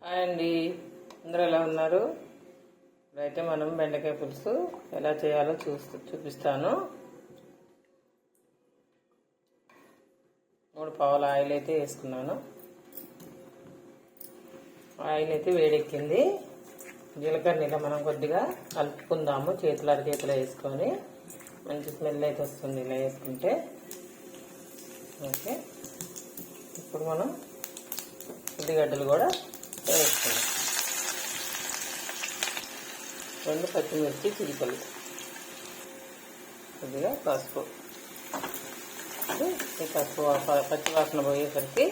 Hi అండి, అందరూ ఎలా ఉన్నారు? ఇప్పుడైతే మనం బెండకాయ పులుసు ఎలా చేయాలో చూపిస్తాను. 3 పావుల ఆయిల్ అయితే వేసుకున్నాను. ఆయిల్ అయితే వేడెక్కింది. జీలకర్ర ఇలా మనం కొద్దిగా కలుపుకుందాము. అరచేతిలో వేసుకొని మంచి స్మెల్ అయితే వస్తుంది ఇలా వేసుకుంటే. ఓకే, ఇప్పుడు మనం ఉల్లిగడ్డలు కూడా వేసుకుందాం. 2 పచ్చిమిర్చి చిలుకలు, కొద్దిగా పసుపు. పచ్చి వాసన పోయేసరికి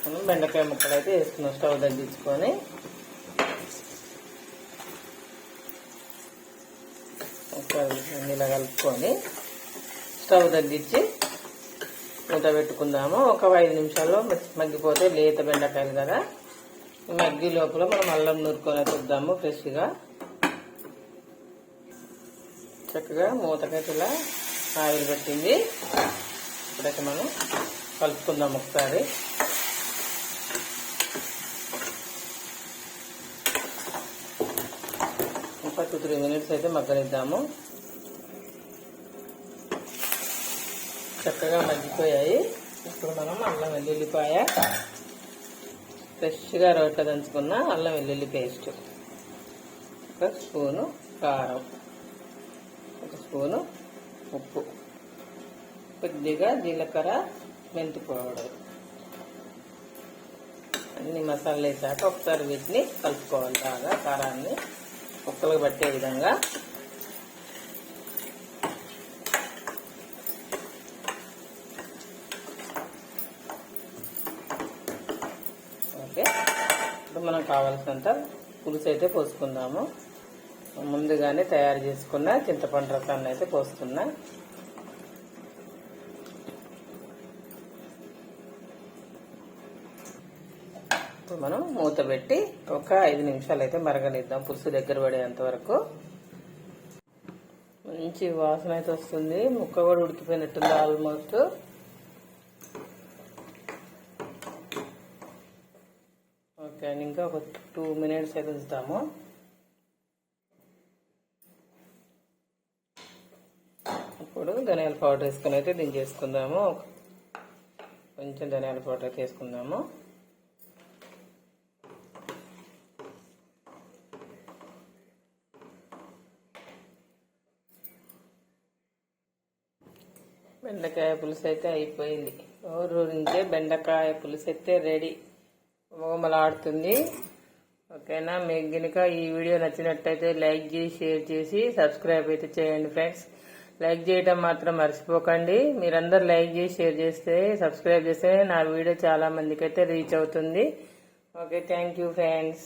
మనం బెండకాయ ముక్కలు అయితే వేసుకున్నాం. స్టవ్ తగ్గించుకొని ఇలా కలుపుకొని స్టవ్ తగ్గించి మూత పెట్టుకుందాము. ఒక 5 నిమిషాల్లో మగ్గిపోతే లేత బెండకాయలు కదా. మగ్గి లోపల మనం అల్లం నూరుకొని చూద్దాము. ఫ్రెష్గా చక్కగా మూతకైతే ఇలా ఆయిల్ పెట్టింది. ఇప్పుడైతే మనం కలుపుకుందాం ఒకసారి. ఇంకా 2-3 మినిట్స్ అయితే మగ్గనిద్దాము. చక్కగా మగ్గిపోయాయి. ఇప్పుడు మనం అల్లం వెల్లుల్లిపాయ, ఫ్రెష్గా రోట్లో దంచుకున్న అల్లం వెల్లుల్లి పేస్ట్, 1 స్పూను కారం, 1 స్పూను ఉప్పు, కొద్దిగా జీలకర్ర, మెంతి పౌడర్, అన్ని మసాలాలు వేసాక ఒకసారి వీటిని కలుపుకోవాలి. బాగా కారాన్ని ముక్కలకు పట్టే విధంగా. ఓకే, ఇప్పుడు మనం కావాల్సినంత పులుసు అయితే పోసుకుందాము. ముందుగానే తయారు చేసుకున్న చింతపండు రసాన్ని అయితే పోస్తున్నా. ఇప్పుడు మనం మూత పెట్టి ఒక 5 నిమిషాలు అయితే మరగనిద్దాం, పులుసు దగ్గర పడేంత వరకు. మంచి వాసన అయితే వస్తుంది. ముక్క కూడా ఉడికిపోయినట్టుంది ఆల్మోస్ట్. ఓకే, ఇంకా ఒక 2 మినిట్స్ అయితే ఉంచుతాము. ఇప్పుడు ధనియాల పౌడర్ వేసుకుని అయితే దించేసుకుందాము. కొంచెం ధనియాల పౌడర్ అయితే వేసుకుందాము. బెండకాయ పులుసు అయితే అయిపోయింది. ఊరించే బెండకాయ పులుసు అయితే రెడీ. మొగమలాడుతుంది. ఓకేనా? మీకు కనుక ఈ వీడియో నచ్చినట్టయితే లైక్ చేసి, షేర్ చేసి, సబ్స్క్రైబ్ అయితే చేయండి ఫ్రెండ్స్. లైక్ చేయడం మాత్రం మర్చిపోకండి. మీరందరూ లైక్ చేసి, షేర్ చేస్తే, సబ్స్క్రైబ్ చేస్తే నా వీడియో చాలా మందికి అయితే రీచ్ అవుతుంది. Okay, thank you friends.